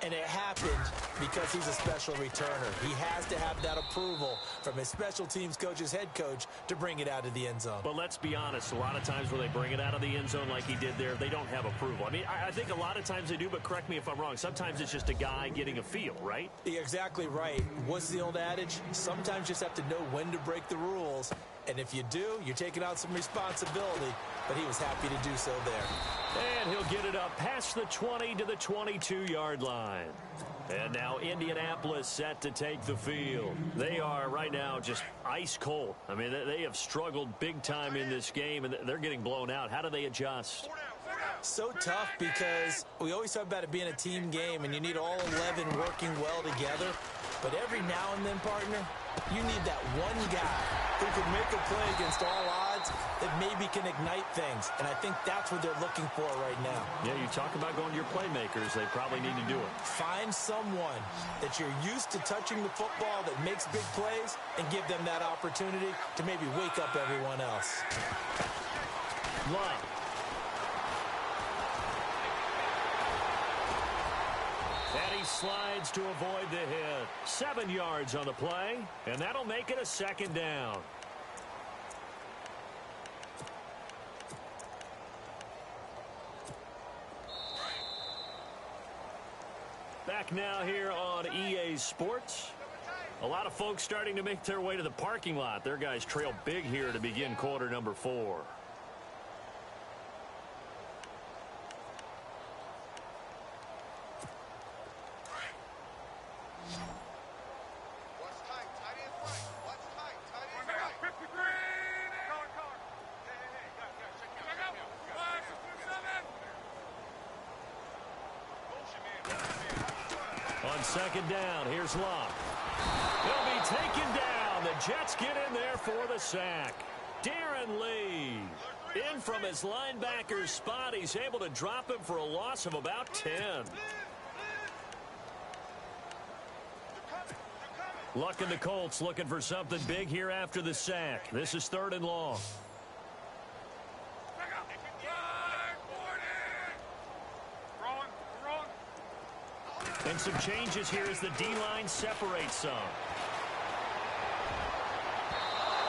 and it happened because he's a special returner. He has to have that approval from his special teams coach, his head coach, to bring it out of the end zone. But let's be honest, a lot of times when they bring it out of the end zone like he did there, they don't have approval. I mean, I think a lot of times they do, but correct me if I'm wrong. Sometimes it's just a guy getting a feel, right? You're exactly right. What's the old adage? Sometimes you just have to know when to break the rules. And if you do, you're taking on some responsibility. But he was happy to do so there. And he'll get it up past the 20 to the 22-yard line. And now Indianapolis set to take the field. They are right now just ice cold. I mean, they have struggled big time in this game, and they're getting blown out. How do they adjust? So tough because we always talk about it being a team game, and you need all 11 working well together. But every now and then, partner, you need that one guy who can make a play against all odds that maybe can ignite things. And I think that's what they're looking for right now. Yeah, you talk about going to your playmakers. They probably need to do it. Find someone that you're used to touching the football that makes big plays and give them that opportunity to maybe wake up everyone else. Love. And he slides to avoid the hit. 7 yards on the play, and that'll make it a 2nd down. Back now here on EA Sports. A lot of folks starting to make their way to the parking lot. Their guys trail big here to begin quarter number 4. On 2nd down, here's Locke. He'll be taken down. The Jets get in there for the sack. Darren Lee, in from his linebacker's spot. He's able to drop him for a loss of about 10. Luck and the Colts looking for something big here after the sack. This is 3rd and long. And some changes here as the D-line separates some.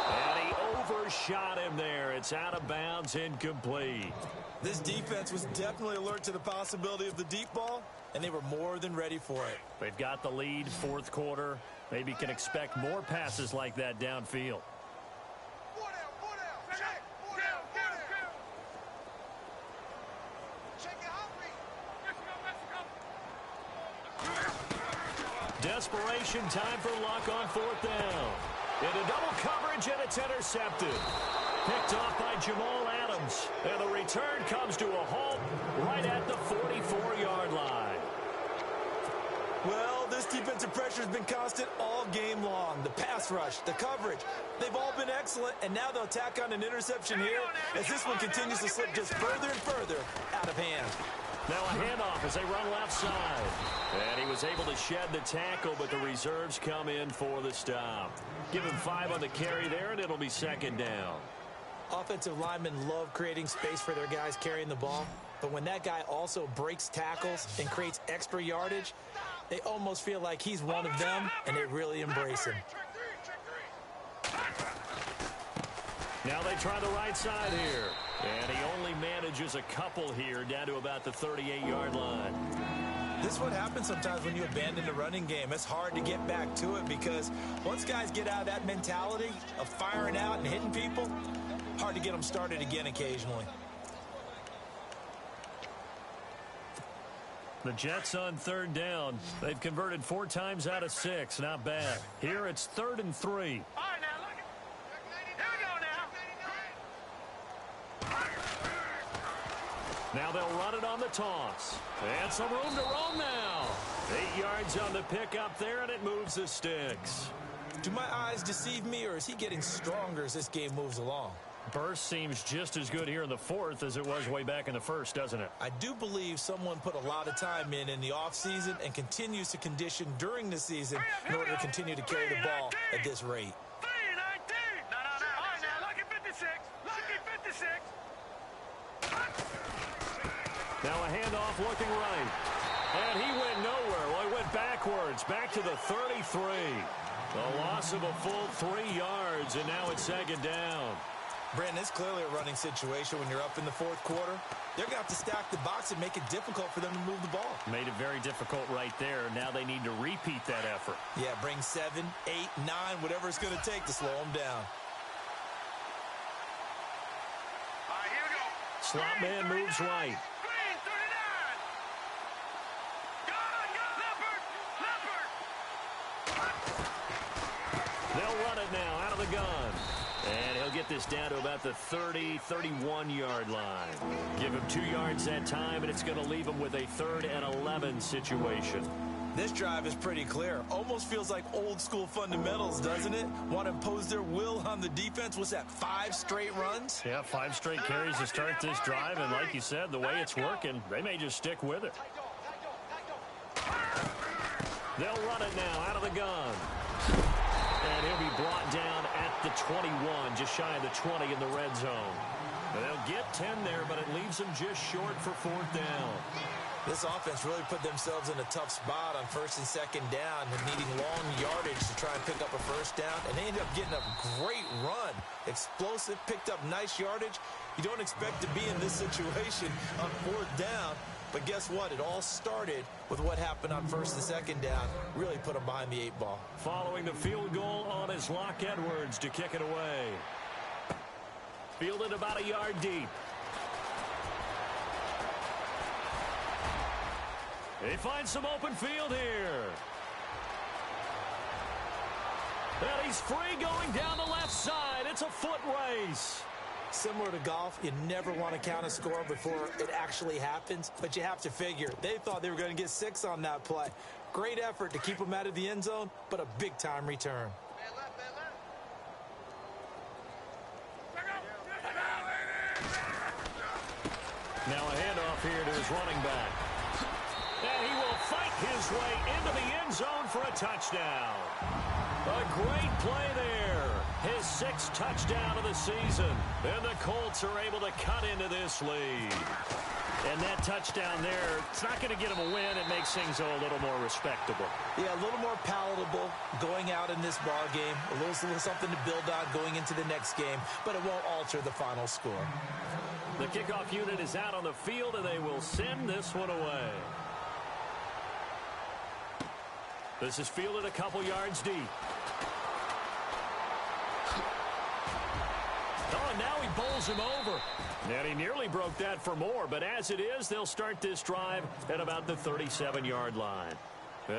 And he overshot him there. It's out of bounds, incomplete. This defense was definitely alert to the possibility of the deep ball, and they were more than ready for it. They've got the lead, 4th quarter. Maybe can expect more passes like that downfield. Desperation time for Luck on 4th down. Into double coverage, and it's intercepted. Picked off by Jamal Adams. And the return comes to a halt right at the 44-yard line. Well, this defensive pressure has been constant all game long. The pass rush, the coverage, they've all been excellent, and now they'll tack on an interception here as this one continues to slip just further and further out of hand. Now a handoff as they run left side. And he was able to shed the tackle, but the reserves come in for the stop. Give him 5 on the carry there, and it'll be 2nd down. Offensive linemen love creating space for their guys carrying the ball, but when that guy also breaks tackles and creates extra yardage, they almost feel like he's one of them, and they really embrace him. Now they try the right side here. And he only manages a couple here down to about the 38-yard line. This is what happens sometimes when you abandon the running game. It's hard to get back to it because once guys get out of that mentality of firing out and hitting people, hard to get them started again occasionally. The Jets on third down. They've converted 4 times out of 6. Not bad. Here it's 3rd and 3. All right, now, look. Here we go now. Now they'll run it on the toss. And some room to roam now. 8 yards on the pickup there, and it moves the sticks. Do my eyes deceive me, or is he getting stronger as this game moves along? Burst seems just as good here in the 4th as it was way back in the 1st, doesn't it? I do believe someone put a lot of time in the offseason and continues to condition during the season in order to continue to carry the ball at this rate. 3-19. No. All right, now, lucky 56. Lucky 56. Now a handoff looking right. And he went nowhere. Well, he went backwards, back to the 33. The loss of a full 3 yards, and now it's 2nd down. Brandon, it's clearly a running situation when you're up in the 4th quarter. They're going to have to stack the box and make it difficult for them to move the ball. Made it very difficult right there. Now they need to repeat that effort. Yeah, bring 7, 8, 9, whatever it's going to take to slow them down. All right, here we go. Slot man moves right. Green, 39. Go, Leopard. They'll run it now out of the gun. And he'll get this down to about the 30, 31-yard line. Give him 2 yards that time, and it's going to leave him with a 3rd and 11 situation. This drive is pretty clear. Almost feels like old school fundamentals, doesn't it? Want to impose their will on the defense. What's that, 5 straight runs? Yeah, 5 straight carries to start this drive, and like you said, the way it's working, they may just stick with it. They'll run it now out of the gun. And he'll be brought down at the 21, just shy of the 20 in the red zone. They'll get 10 there, but it leaves them just short for 4th down. This offense really put themselves in a tough spot on 1st and 2nd down and needing long yardage to try and pick up a 1st down. And they ended up getting a great run. Explosive, picked up nice yardage. You don't expect to be in this situation on 4th down. But guess what? It all started with what happened on 1st and 2nd down. Really put them behind the 8 ball. Following the field goal on is Locke Edwards to kick it away. Fielded about a yard deep. He finds some open field here. And he's free going down the left side. It's a foot race. Similar to golf, you never want to count a score before it actually happens, but you have to figure. They thought they were going to get 6 on that play. Great effort to keep them out of the end zone, but a big-time return. Now a handoff here to his running back. And he will fight his way into the end zone for a touchdown. A great play there. His 6th touchdown of the season. And the Colts are able to cut into this lead. And that touchdown there, it's not going to get them a win. It makes things a little more respectable. Yeah, a little more palatable going out in this ball game. A little something to build on going into the next game, but it won't alter the final score. The kickoff unit is out on the field, and they will send this one away. This is fielded a couple yards deep. Oh, and now he bowls him over. And he nearly broke that for more, but as it is, they'll start this drive at about the 37-yard line.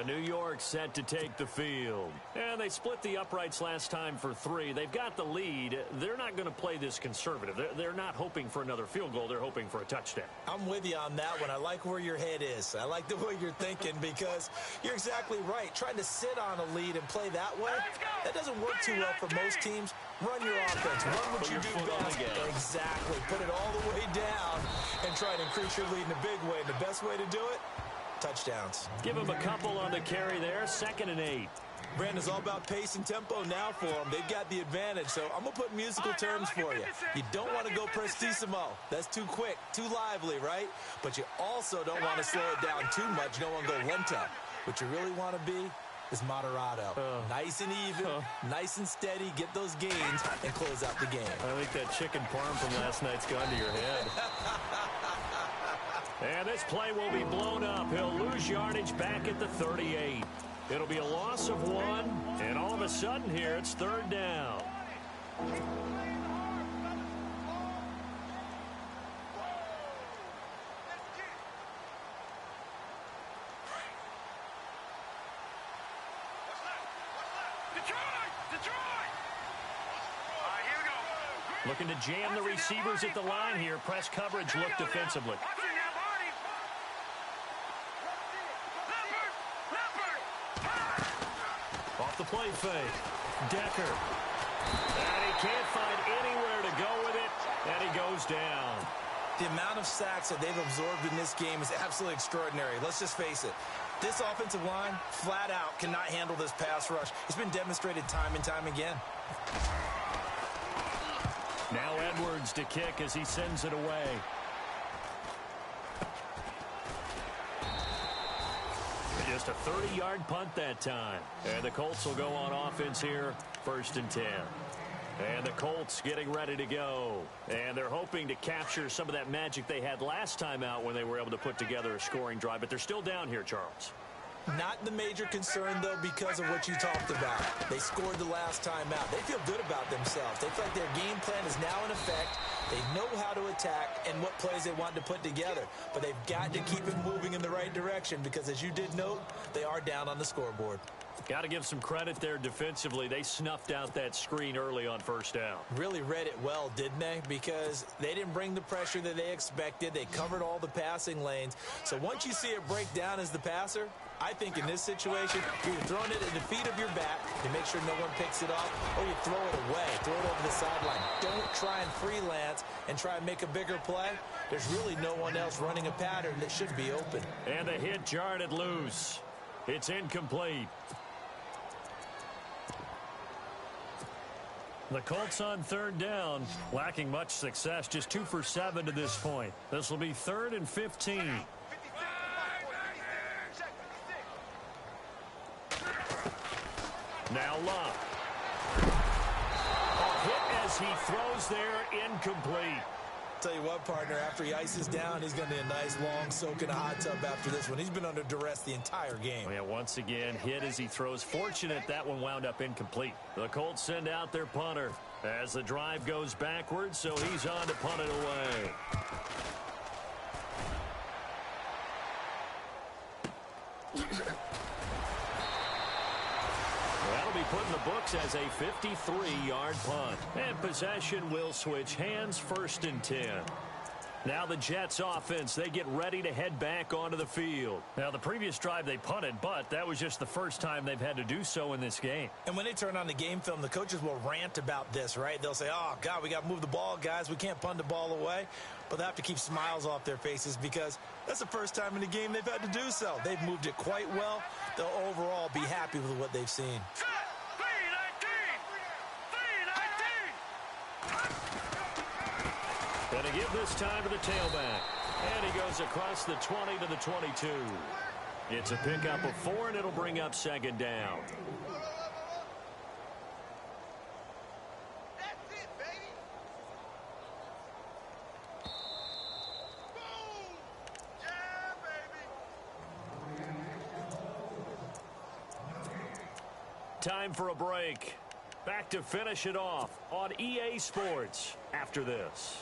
New York set to take the field. And they split the uprights last time for 3. They've got the lead. They're not going to play this conservative. They're not hoping for another field goal. They're hoping for a touchdown. I'm with you on that one. I like where your head is. I like the way you're thinking because you're exactly right. Trying to sit on a lead and play that way, that doesn't work too well for most teams. Run your offense. Run what you do best. Exactly. Put it all the way down and try to increase your lead in a big way. And the best way to do it, touchdowns. Give him a couple on the carry there. 2nd and 8. Brandon's all about pace and tempo now for them. They've got the advantage, so I'm going to put musical terms for you. You don't want to go prestissimo. That's too quick, too lively, right? But you also don't want to slow it down too much. You don't want to go lento. What you really want to be is moderato. Nice and even, nice and steady. Get those gains and close out the game. I think that chicken parm from last night's gone to your head. And this play will be blown up. He'll lose yardage back at the 38. It'll be a loss of 1, and all of a sudden here, it's 3rd down. Looking to jam the receivers at the line here. Press coverage look defensively. Off the play fake. Decker. And he can't find anywhere to go with it, and he goes down. The amount of sacks that they've absorbed in this game is absolutely extraordinary. Let's just face it. This offensive line, flat out, cannot handle this pass rush. It's been demonstrated time and time again. Now Edwards to kick as he sends it away. Just a 30-yard punt that time. And the Colts will go on offense here, 1st and 10. And the Colts getting ready to go. And they're hoping to capture some of that magic they had last time out when they were able to put together a scoring drive. But they're still down here, Charles. Not the major concern, though, because of what you talked about. They scored the last time out. They feel good about themselves. They feel like their game plan is now in effect. They know how to attack and what plays they want to put together. But they've got to keep it moving in the right direction because, as you did note, they are down on the scoreboard. Got to give some credit there defensively. They snuffed out that screen early on 1st down. Really read it well, didn't they? Because they didn't bring the pressure that they expected. They covered all the passing lanes. So once you see it break down as the passer, I think in this situation, you're throwing it at the feet of your back to make sure no one picks it off, or you throw it away, throw it over the sideline. Don't try and freelance and try and make a bigger play. There's really no one else running a pattern that should be open. And the hit jarred loose. It's incomplete. The Colts on 3rd down, lacking much success, just 2 for 7 to this point. This will be 3rd and 15. Now Love. A hit as he throws there, incomplete. Tell you what, partner, after he ices down, he's going to need a nice long soak in a hot tub after this one. He's been under duress the entire game. Yeah, once again, hit as he throws. Fortunate that one wound up incomplete. The Colts send out their punter as the drive goes backwards, so he's on to punt it away. That'll be put in the books as a 53-yard punt. And possession will switch hands, 1st and 10. Now the Jets offense, they get ready to head back onto the field. Now the previous drive they punted, but that was just the first time they've had to do so in this game. And when they turn on the game film, the coaches will rant about this, right? They'll say, oh, God, we got to move the ball, guys. We can't punt the ball away. But they have to keep smiles off their faces because that's the first time in the game they've had to do so. They've moved it quite well. They'll overall be happy with what they've seen. And to give this time to the tailback. And he goes across the 20 to the 22. It's a pickup of 4, and it'll bring up 2nd down. That's it, baby. Boom! Yeah, baby. Time for a break. Back to finish it off on EA Sports after this.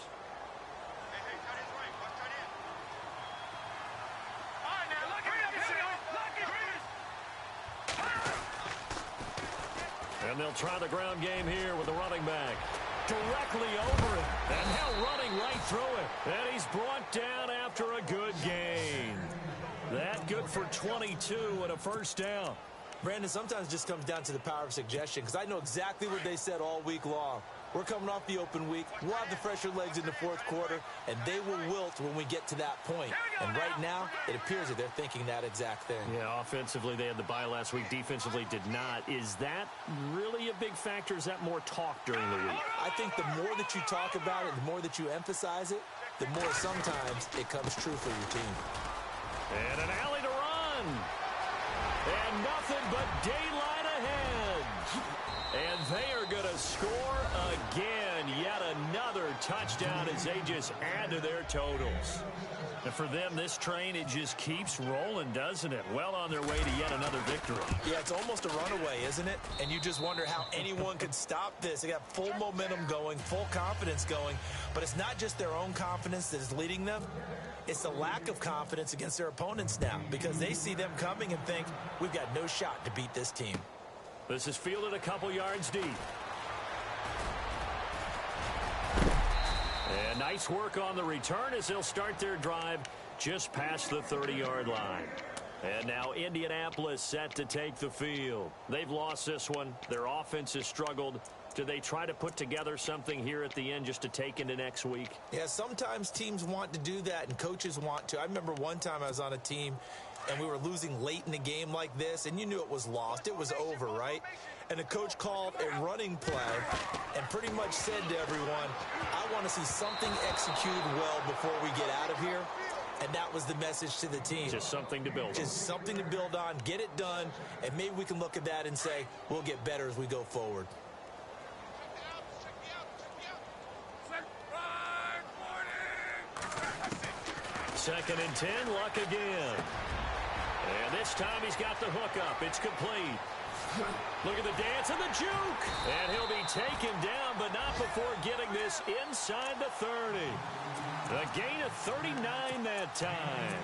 And they'll try the ground game here with the running back. Directly over it. And now running right through it. And he's brought down after a good gain. That good for 22 and a 1st down. Brandon, sometimes it just comes down to the power of suggestion because I know exactly what they said all week long. We're coming off the open week. We'll have the fresher legs in the 4th quarter, and they will wilt when we get to that point. And right now, it appears that they're thinking that exact thing. Yeah, offensively, they had the bye last week. Defensively, did not. Is that really a big factor? Is that more talk during the week? I think the more that you talk about it, the more that you emphasize it, the more sometimes it comes true for your team. And an alley to run. And nothing but daylight ahead. And they are going to score again. Yet another touchdown as they just add to their totals. And for them, this train, it just keeps rolling, doesn't it? Well on their way to yet another victory. Yeah, it's almost a runaway, isn't it? And you just wonder how anyone could stop this. They got full momentum going, full confidence going. But it's not just their own confidence that is leading them. It's the lack of confidence against their opponents now because they see them coming and think, we've got no shot to beat this team. This is fielded a couple yards deep. And nice work on the return as they'll start their drive just past the 30-yard line. And now Indianapolis set to take the field. They've lost this one. Their offense has struggled. Do they try to put together something here at the end just to take into next week? Yeah, sometimes teams want to do that and coaches want to. I remember one time I was on a team and we were losing late in the game like this, and you knew it was lost. It was over, right? And the coach called a running play and pretty much said to everyone, I want to see something executed well before we get out of here. And that was the message to the team. Just something to build on. Just something to build on, get it done, and maybe we can look at that and say, we'll get better as we go forward. Second and 10, Luck again. And this time he's got the hook up. It's complete. Look at the dance and the juke. And he'll be taken down, but not before getting this inside the 30. A gain of 39 that time.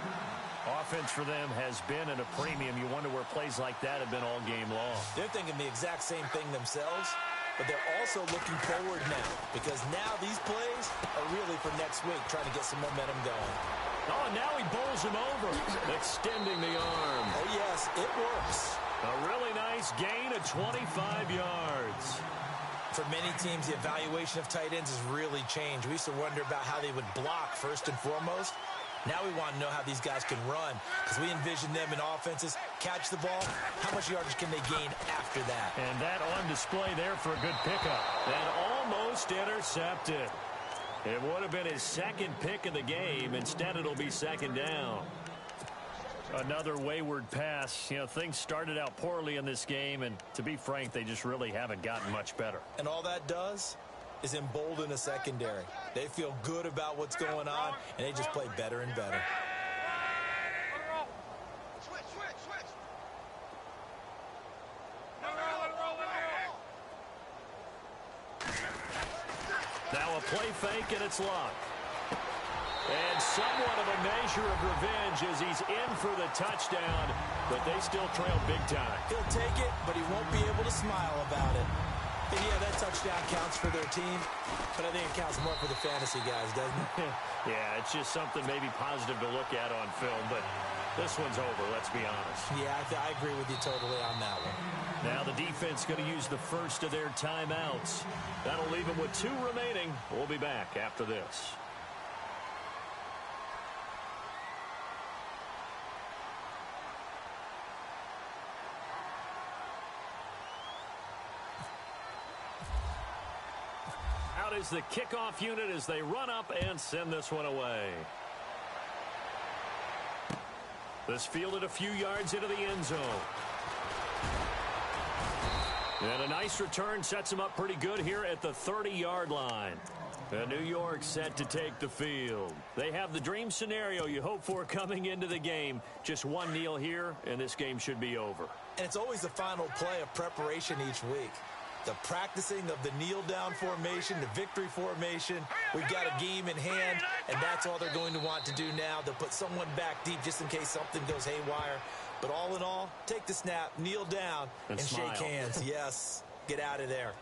Offense for them has been at a premium. You wonder where plays like that have been all game long. They're thinking the exact same thing themselves, but they're also looking forward now because now these plays are really for next week, trying to get some momentum going. Oh, and now he bowls him over, extending the arm. Oh, yes, it works. A really nice gain of 25 yards. For many teams, the evaluation of tight ends has really changed. We used to wonder about how they would block first and foremost. Now we want to know how these guys can run because we envision them in offenses, catch the ball, how much yardage can they gain after that? And that on display there for a good pickup. And almost intercepted. It would have been his second pick of the game. Instead, it'll be second down. Another wayward pass. You know, things started out poorly in this game, and to be frank, they just really haven't gotten much better. And all that does is embolden a secondary. They feel good about what's going on, and they just play better and better. Now a play fake, and it's Luck. And somewhat of a measure of revenge as he's in for the touchdown, but they still trail big time. He'll take it, but he won't be able to smile about it. And yeah, that touchdown counts for their team, but I think it counts more for the fantasy guys, doesn't it? Yeah, it's just something maybe positive to look at on film, but this one's over, let's be honest. Yeah, I agree with you totally on that one. Now the defense going to use the first of their timeouts. That'll leave them with 2 remaining. We'll be back after this. Out is the kickoff unit as they run up and send this one away. This fielded a few yards into the end zone. And a nice return sets them up pretty good here at the 30-yard line. And New York set to take the field. They have the dream scenario you hope for coming into the game. Just one kneel here, and this game should be over. And it's always the final play of preparation each week. The practicing of the kneel-down formation, the victory formation. We've got a game in hand, and that's all they're going to want to do now. They'll put someone back deep just in case something goes haywire. But all in all, take the snap, kneel down, and smile. shake hands. Yes, get out of there.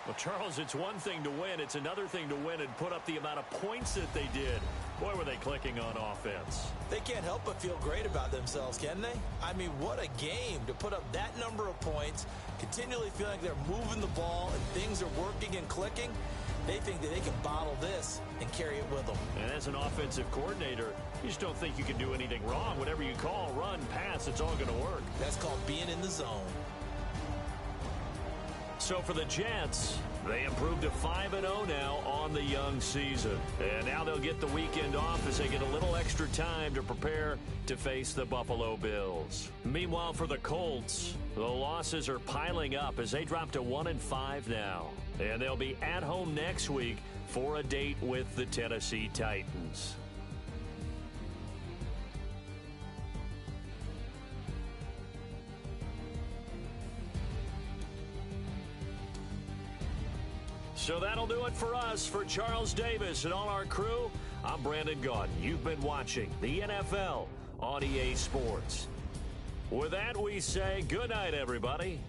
Well, Charles, it's one thing to win. It's another thing to win and put up the amount of points that they did. Boy, were they clicking on offense. They can't help but feel great about themselves, can they? I mean, what a game to put up that number of points, continually feeling like they're moving the ball and things are working and clicking. They think that they can bottle this and carry it with them. And as an offensive coordinator, you just don't think you can do anything wrong. Whatever you call, run, pass, it's all going to work. That's called being in the zone. So for the Jets, they improved to 5-0 now on the young season. And now they'll get the weekend off as they get a little extra time to prepare to face the Buffalo Bills. Meanwhile, for the Colts, the losses are piling up as they drop to 1-5 now. And they'll be at home next week for a date with the Tennessee Titans. So that'll do it for us. For Charles Davis and all our crew, I'm Brandon Gaudin. You've been watching the NFL on EA Sports. With that, we say good night, everybody.